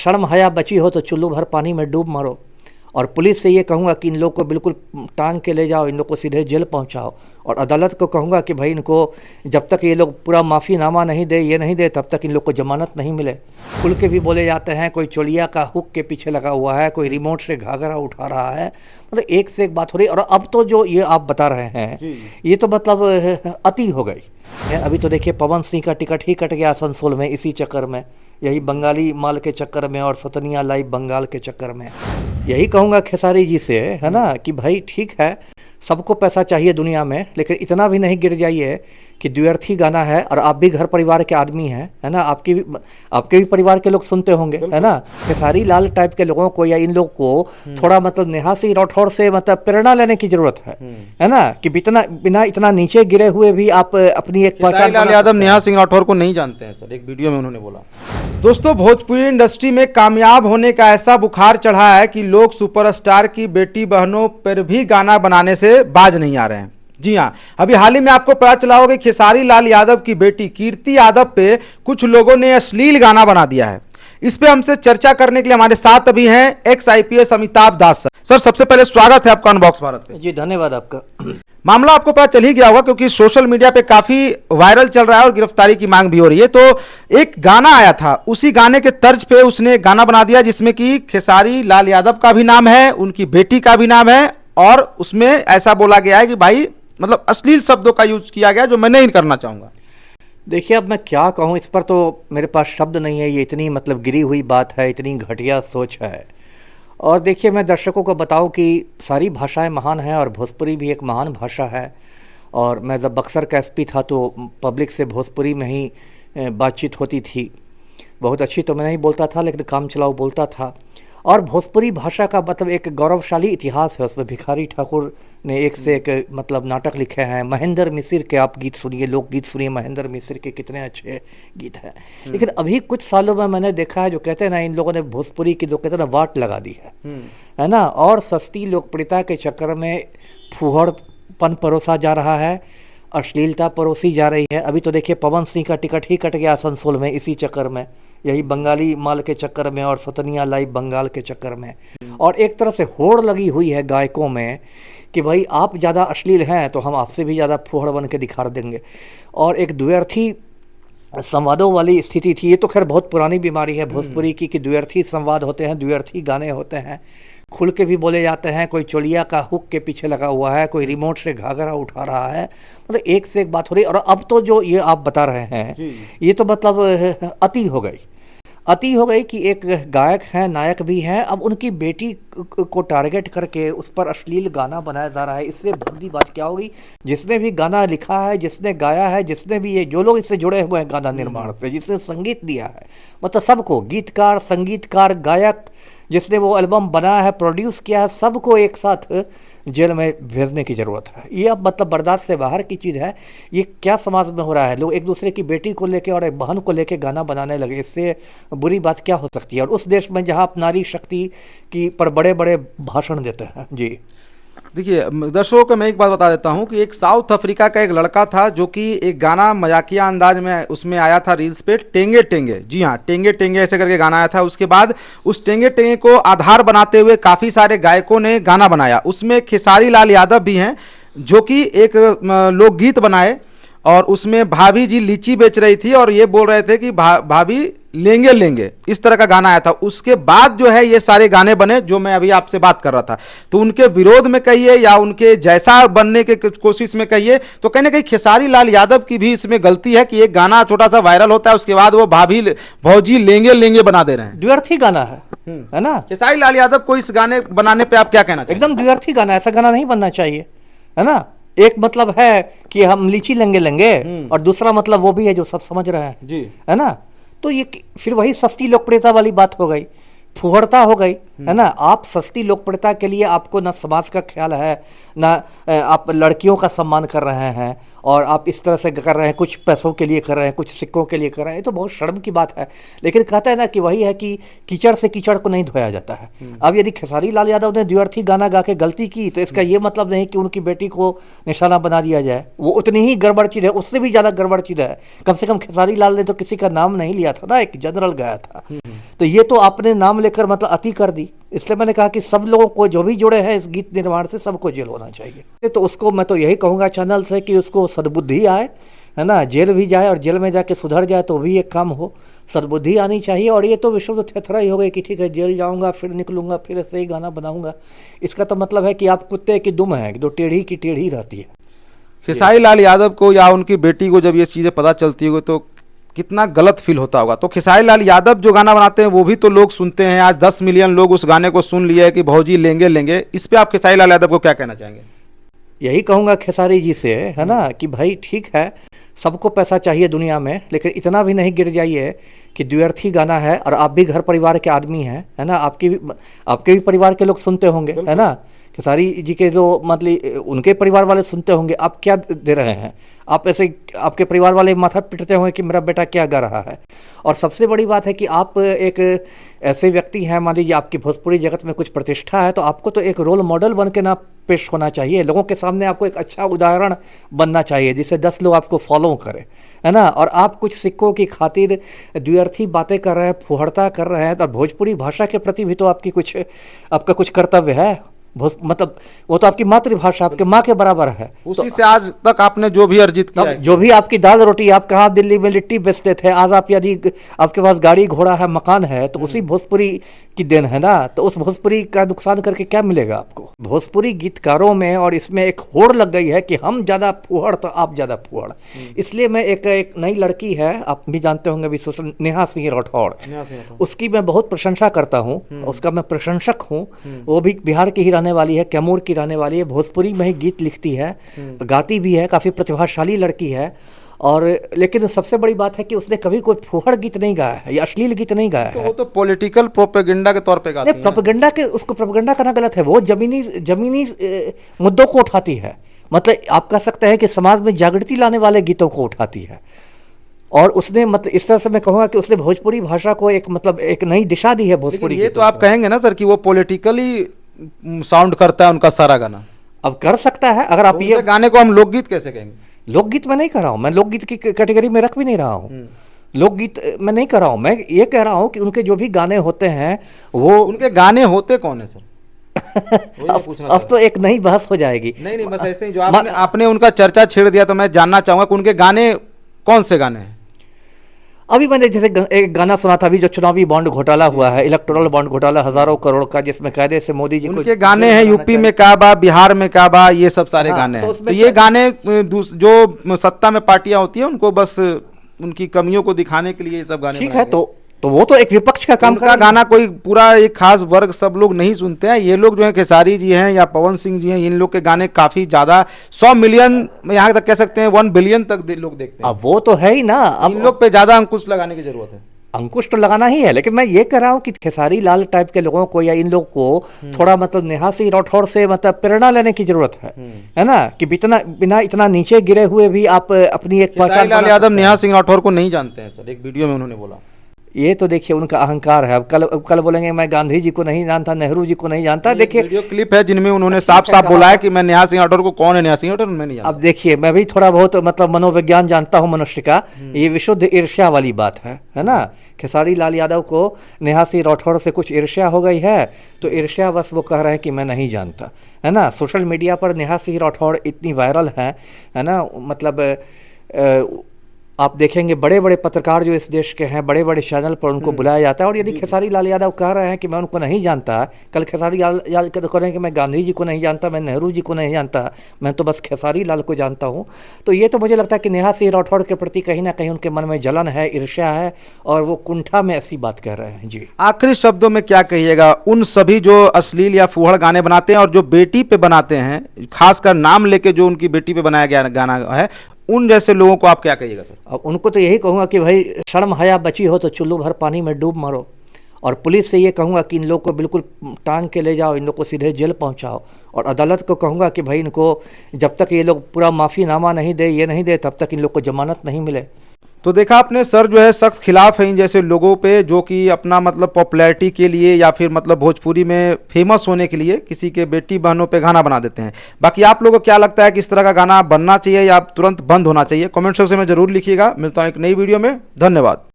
शर्म हया बची हो तो चुल्लू भर पानी में डूब मरो। और पुलिस से ये कहूँगा कि इन लोग को बिल्कुल टांग के ले जाओ, इन लोग को सीधे जेल पहुँचाओ। और अदालत को कहूँगा कि भाई इनको जब तक ये लोग पूरा माफ़ीनामा नहीं दे, ये नहीं दे, तब तक इन लोग को ज़मानत नहीं मिले। खुल के भी बोले जाते हैं, कोई चोलिया का हुक के पीछे लगा हुआ है, कोई रिमोट से घाघरा उठा रहा है। मतलब एक से एक बात हो रही है। और अब तो जो ये आप बता रहे हैं ये तो मतलब अति हो गई। अभी तो देखिए पवन सिंह का टिकट ही कट गया आसनसोल में, इसी चक्कर में, यही बंगाली माल के चक्कर में और सतनिया लाइव बंगाल के चक्कर में। यही कहूँगा खेसारी जी से, है ना, कि भाई ठीक है, सबको पैसा चाहिए दुनिया में, लेकिन इतना भी नहीं गिर जाइए कि द्व्यर्थी गाना है और आप भी घर परिवार के आदमी हैं, है ना, आपके भी परिवार के लोग सुनते होंगे, है ना। खेसारी लाल टाइप के लोगों को या इन लोग को थोड़ा मतलब नेहा सिंह राठौर से मतलब प्रेरणा लेने की जरूरत है ना, कि बिना इतना नीचे गिरे हुए भी आप अपनी एक पहचान। लाल यादव नेहा सिंह राठौर को नहीं जानते हैं सर, एक वीडियो में उन्होंने बोला। दोस्तों, भोजपुरी इंडस्ट्री में कामयाब होने का ऐसा बुखार चढ़ा है कि लोग सुपरस्टार की बेटी बहनों पर भी गाना बनाने से बाज नहीं आ रहे हैं। जी हाँ, अभी हाल ही में आपको पता चला होगा कि खेसारी लाल यादव की बेटी कीर्ति यादव पे कुछ लोगों ने अश्लील गाना बना दिया है। इस पे हमसे चर्चा करने के लिए हमारे साथ अभी हैं एक्स IPS अमिताभ दास सर। सर, सबसे पहले स्वागत है आपका अनबॉक्स भारत पे। जी धन्यवाद आपका। मामला आपको पता चल ही गया होगा क्योंकि सोशल मीडिया पे काफी वायरल चल रहा है और गिरफ्तारी की मांग भी हो रही है। तो एक गाना आया था, उसी गाने के तर्ज पे उसने गाना बना दिया जिसमें कि खेसारी लाल यादव का भी नाम है, उनकी बेटी का भी नाम है, और उसमें ऐसा बोला गया है कि भाई मतलब अश्लील शब्दों का यूज किया गया जो मैं नहीं करना चाहूंगा। देखिए, अब मैं क्या कहूँ, इस पर तो मेरे पास शब्द नहीं है। ये इतनी मतलब गिरी हुई बात है, इतनी घटिया सोच है। और देखिए, मैं दर्शकों को बताऊं कि सारी भाषाएं महान हैं और भोजपुरी भी एक महान भाषा है। और मैं जब बक्सर का SP था तो पब्लिक से भोजपुरी में ही बातचीत होती थी। बहुत अच्छी तो मैं नहीं बोलता था, लेकिन काम चलाऊ बोलता था। और भोजपुरी भाषा का मतलब एक गौरवशाली इतिहास है। उसमें भिखारी ठाकुर ने एक से एक मतलब नाटक लिखे हैं। महेंद्र मिसिर के आप गीत सुनिए, लोकगीत सुनिए, महेंद्र मिसिर के कितने अच्छे गीत हैं। लेकिन अभी कुछ सालों में मैंने देखा है, जो कहते हैं ना, इन लोगों ने भोजपुरी की जो कहते हैं ना वाट लगा दी है ना, और सस्ती लोकप्रियता के चक्कर में फूहड़पन परोसा जा रहा है, अश्लीलता परोसी जा रही है। अभी तो देखिए पवन सिंह का टिकट ही कट गया आसनसोल में, इसी चक्कर में, यही बंगाली माल के चक्कर में और सतनिया लाइव बंगाल के चक्कर में। और एक तरह से होड़ लगी हुई है गायकों में कि भाई आप ज़्यादा अश्लील हैं तो हम आपसे भी ज़्यादा फूहड़ बन के दिखा देंगे। और एक द्व्यर्थी संवादों वाली स्थिति थी। ये तो खैर बहुत पुरानी बीमारी है भोजपुरी की, कि द्व्यर्थी संवाद होते हैं, द्व्यर्थी गाने होते हैं। खुल के भी बोले जाते हैं, कोई चोलिया का हुक के पीछे लगा हुआ है, कोई रिमोट से घाघरा उठा रहा है। मतलब एक से एक बात हो रही है। और अब तो जो ये आप बता रहे हैं ये तो मतलब अति हो गई कि एक गायक हैं, नायक भी हैं, अब उनकी बेटी को टारगेट करके उस पर अश्लील गाना बनाया जा रहा है। इससे बड़ी बात क्या होगी, जिसने भी गाना लिखा है, जिसने गाया है, जिसने भी ये जो लोग इससे जुड़े हुए हैं गाना निर्माण से, जिसने संगीत दिया है, मतलब सबको, गीतकार, संगीतकार, गायक, जिसने वो एल्बम बनाया है, प्रोड्यूस किया है, सबको एक साथ जेल में भेजने की ज़रूरत है। ये अब मतलब बर्दाश्त से बाहर की चीज़ है। ये क्या समाज में हो रहा है, लोग एक दूसरे की बेटी को लेके और एक बहन को लेके गाना बनाने लगे। इससे बुरी बात क्या हो सकती है, और उस देश में जहाँ आप नारी शक्ति की पर बड़े बड़े भाषण देते हैं। जी देखिए दर्शकों को मैं एक बात बता देता हूं कि एक साउथ अफ्रीका का एक लड़का था जो कि एक गाना मजाकिया अंदाज में उसमें आया था रील्स पे, टेंगे टेंगे। जी हाँ, टेंगे टेंगे ऐसे करके गाना आया था। उसके बाद उस टेंगे टेंगे को आधार बनाते हुए काफ़ी सारे गायकों ने गाना बनाया। उसमें खेसारी लाल यादव भी हैं जो कि एक लोकगीत बनाए, और उसमें भाभी जी लीची बेच रही थी और ये बोल रहे थे कि भाभी लेंगे लेंगे, इस तरह का गाना आया था। उसके बाद जो है ये सारे गाने बने जो मैं अभी आपसे बात कर रहा था। तो उनके विरोध में कहिए या उनके जैसा बनने के कोशिश में कहिए, तो कहीं ना कहीं खेसारी लाल यादव की भी इसमें गलती है कि एक गाना छोटा सा वायरल होता है, उसके बाद वो भाभी भौजी लेंगे लेंगे बना दे रहे हैं। द्व्यर्थी गाना है ना। खेसारी लाल यादव को इस गाने बनाने पर आप क्या कहना चाहिए? एकदम द्व्यर्थी गाना, ऐसा गाना नहीं बनना चाहिए, है ना। एक मतलब है कि हम लीची लेंगे और दूसरा मतलब वो भी है जो सब समझ रहे हैं जी, है ना। तो ये फिर वही सस्ती लोकप्रियता वाली बात हो गई फुहड़ता हो गई, है ना। आप सस्ती लोकप्रियता के लिए, आपको ना समाज का ख्याल है, ना आप लड़कियों का सम्मान कर रहे हैं, और आप इस तरह से कर रहे हैं, कुछ पैसों के लिए कर रहे हैं, कुछ सिक्कों के लिए कर रहे हैं, ये तो बहुत शर्म की बात है। लेकिन कहते हैं ना कि वही है कि कीचड़ से कीचड़ को नहीं धोया जाता है। अब यदि खेसारी लाल यादव ने द्व्यर्थी गाना गा के गलती की, तो इसका ये मतलब नहीं कि उनकी बेटी को निशाना बना दिया जाए। वो उतनी ही गड़बड़ चीज़ है, उससे भी ज़्यादा गड़बड़ चीज़ है। कम से कम खेसारी लाल ने तो किसी का नाम नहीं लिया था ना, एक जनरल गाया था। तो ये तो आपने नाम लेकर मतलब अति कर दी। इसलिए मैंने कहा कि सब लोगों को, जो भी जुड़े हैं इस गीत निर्माण से, सबको जेल होना चाहिए। तो उसको मैं तो यही कहूँगा चैनल से कि उसको सद्बुद्धि आए, है ना, जेल भी जाए और जेल में जाके सुधर जाए तो भी एक काम हो, सद्बुद्धि आनी चाहिए। और ये तो विश्व थेथरा ही हो गई कि ठीक है जेल जाऊंगा फिर निकलूंगा फिर ऐसे ही गाना बनाऊंगा। इसका तो मतलब है कि आप कुत्ते की दुम है, जो टेढ़ी की टेढ़ी रहती है। खेसारी लाल यादव को या उनकी बेटी को जब ये चीज़ें पता चलती होगी तो कितना गलत फील होता होगा। तो खेसारी लाल यादव जो गाना बनाते हैं वो भी तो लोग सुनते हैं। आज 10 मिलियन लोग उस गाने को सुन लिए है कि भौजी लेंगे लेंगे। इस पे आप खेसारी लाल यादव को क्या कहना चाहेंगे? यही कहूँगा खेसारी जी से, है ना, कि भाई ठीक है, सबको पैसा चाहिए दुनिया में, लेकिन इतना भी नहीं गिर जाइए कि द्व्यर्थी गाना है और आप भी घर परिवार के आदमी हैं, है ना, आपके भी परिवार के लोग सुनते होंगे, है ना। खेसारी जी के जो मतलब उनके परिवार वाले सुनते होंगे, आप क्या दे रहे हैं? आप ऐसे, आपके परिवार वाले माथा पिटते होंगे कि मेरा बेटा क्या गा रहा है। और सबसे बड़ी बात है कि आप एक ऐसे व्यक्ति हैं, मान लीजिए आपकी भोजपुरी जगत में कुछ प्रतिष्ठा है, तो आपको तो एक रोल मॉडल बन के ना पेश होना चाहिए लोगों के सामने। आपको एक अच्छा उदाहरण बनना चाहिए जिससे 10 लोग आपको फॉलो करें, है ना। और आप कुछ सिक्कों की खातिर द्व्यर्थी बातें कर रहे हैं, फुहड़ता कर रहे हैं, तो भोजपुरी भाषा के प्रति भी तो आपका कुछ कर्तव्य है। मतलब वो तो आपकी मातृभाषा, आपके माँ के बराबर है। उसी तो से आज तक आपने जो भी अर्जित किया, जो भी आपकी दाल रोटी, आप कहाँ दिल्ली में लिट्टी बेचते थे, आज आप यदि आपके पास गाड़ी घोड़ा है, मकान है, तो उसी भोजपुरी की देन है ना। तो उस भोजपुरी का नुकसान करके क्या मिलेगा आपको? भोजपुरी गीतकारों में और इसमें एक होड़ लग गई है कि हम ज़्यादा फुहड़ तो आप ज़्यादा फुहड़। इसलिए मैं एक नई लड़की है, आप भी जानते होंगे, सोशल नेहा सिंह राठौड़, उसकी मैं बहुत प्रशंसा करता हूँ, उसका मैं प्रशंसक हूँ। वो भी बिहार की ही रहने वाली है, कैमूर की रहने वाली है, भोजपुरी में ही गीत लिखती है, गाती भी है, काफ़ी प्रतिभाशाली लड़की है। और लेकिन सबसे बड़ी बात है कि उसने कभी कोई फुहड़ गीत नहीं गाया है या अश्लील गीत नहीं गाया है। वो तो पॉलिटिकल प्रोपेगेंडा के तौर पे गाती है। प्रोपेगेंडा के, उसको प्रोपेगेंडा करना गलत है। वो जमीनी मुद्दों को उठाती है, मतलब आप कह सकते हैं कि समाज में जागृति लाने वाले गीतों को उठाती है। और उसने मतलब इस तरह से मैं कहूँगा कि उसने भोजपुरी भाषा को एक नई दिशा दी है भोजपुरी। ये तो आप कहेंगे ना सर कि वो पॉलिटिकली साउंड करता है उनका सारा गाना। अब कर सकता है, अगर आप ये गाने को हम लोकगीत कैसे कहेंगे? लोकगीत मैं नहीं कर रहा हूँ, मैं लोकगीत की कैटेगरी में रख भी नहीं रहा हूँ। लोकगीत मैं नहीं कर रहा हूँ, मैं ये कह रहा हूँ कि उनके जो भी गाने होते हैं वो, उनके गाने होते कौन है सर? अब तो एक नई बहस हो जाएगी। नहीं बस ऐसे ही जो आपने उनका चर्चा छेड़ दिया, तो मैं जानना चाहूंगा कि उनके गाने कौन से गाने हैं? अभी मैंने जैसे एक गाना सुना था, अभी जो चुनावी बॉन्ड घोटाला हुआ है, इलेक्टोरल बॉन्ड घोटाला हजारों करोड़ का, जिसमें कायदे से मोदी जी को, उनके गाने हैं यूपी में काबा, बिहार में काबा, ये सब सारे गाने हैं। तो ये गाने जो सत्ता में पार्टियां होती है उनको बस उनकी कमियों को दिखाने के लिए ये सब गाने, ठीक है। तो वो तो एक विपक्ष का काम का गाना कोई पूरा एक खास वर्ग सब लोग नहीं सुनते हैं। ये लोग जो है खेसारी जी हैं या पवन सिंह जी हैं, इन लोग के गाने काफी ज्यादा 100 मिलियन, यहाँ तक कह सकते हैं 1 बिलियन तक लोग देखते हैं। अब वो तो है ही ना, अब इन लोग पे ज्यादा अंकुश लगाने की जरूरत है। अंकुश तो लगाना ही है, लेकिन मैं ये कह रहा हूँ कि खेसारी लाल टाइप के लोगों को या इन लोग को थोड़ा मतलब नेहा सिंह राठौड़ से मतलब प्रेरणा लेने की जरूरत है ना, कि बिना इतना नीचे गिरे हुए भी आप अपनी एक पहचान। लाल यादव नेहा सिंह राठौड़ को नहीं जानते हैं सर, एक वीडियो में उन्होंने बोला। ये तो देखिए उनका अहंकार है। अब कल बोलेंगे मैं गांधी जी को नहीं जानता, नेहरू जी को नहीं जानता। देखिए वीडियो क्लिप है जिनमें उन्होंने साफ बोला है कि मैं नेहा सिंह राठौड़ को, कौन है नेहा सिंह राठौड़, मैं नहीं जानता। अब देखिए मैं भी थोड़ा बहुत मतलब मनोविज्ञान जानता हूँ मनुष्य का, ये विशुद्ध ईर्ष्या वाली बात है ना। खेसारी लाल यादव को नेहा सिंह राठौड़ से कुछ ईर्ष्या हो गई है, तो ईर्ष्या बस वो कह रहे हैं कि मैं नहीं जानता, है ना। सोशल मीडिया पर नेहा सिंह राठौड़ इतनी वायरल है ना, मतलब आप देखेंगे बड़े बड़े पत्रकार जो इस देश के हैं, बड़े बड़े चैनल पर उनको बुलाया जाता है। और यदि खेसारी लाल यादव कह रहे हैं कि मैं उनको नहीं जानता, कल खेसारी लाल यादव कह रहे हैं कि मैं गांधी जी को नहीं जानता, मैं नेहरू जी को नहीं जानता, मैं तो बस खेसारी लाल को जानता हूं, तो ये तो मुझे लगता है कि नेहा सिंह राठौड़ के प्रति कहीं ना कहीं उनके मन में जलन है, ईर्ष्या है, और वो कुंठा में ऐसी बात कह रहे हैं। जी, आखिरी शब्दों में क्या कहिएगा उन सभी जो अश्लील या फुहड़ गाने बनाते हैं और जो बेटी पे बनाते हैं, खासकर नाम लेके जो उनकी बेटी पे बनाया गया गाना है, उन जैसे लोगों को आप क्या कहिएगा सर? अब उनको तो यही कहूँगा कि भाई शर्म हया बची हो तो चुल्लू भर पानी में डूब मरो। और पुलिस से ये कहूँगा कि इन लोग को बिल्कुल टांग के ले जाओ, इन लोग को सीधे जेल पहुँचाओ। और अदालत को कहूँगा कि भाई इनको जब तक ये लोग पूरा माफ़ीनामा नहीं दे, ये नहीं दे, तब तक इन लोग को जमानत नहीं मिले। तो देखा आपने, सर जो है सख्त खिलाफ है इन जैसे लोगों पे जो कि अपना मतलब पॉपुलैरिटी के लिए या फिर मतलब भोजपुरी में फेमस होने के लिए किसी के बेटी बहनों पे गाना बना देते हैं। बाकी आप लोगों को क्या लगता है कि इस तरह का गाना बनना चाहिए या तुरंत बंद होना चाहिए? कमेंट सेक्शन में जरूर लिखिएगा। मिलता हूँ एक नई वीडियो में, धन्यवाद।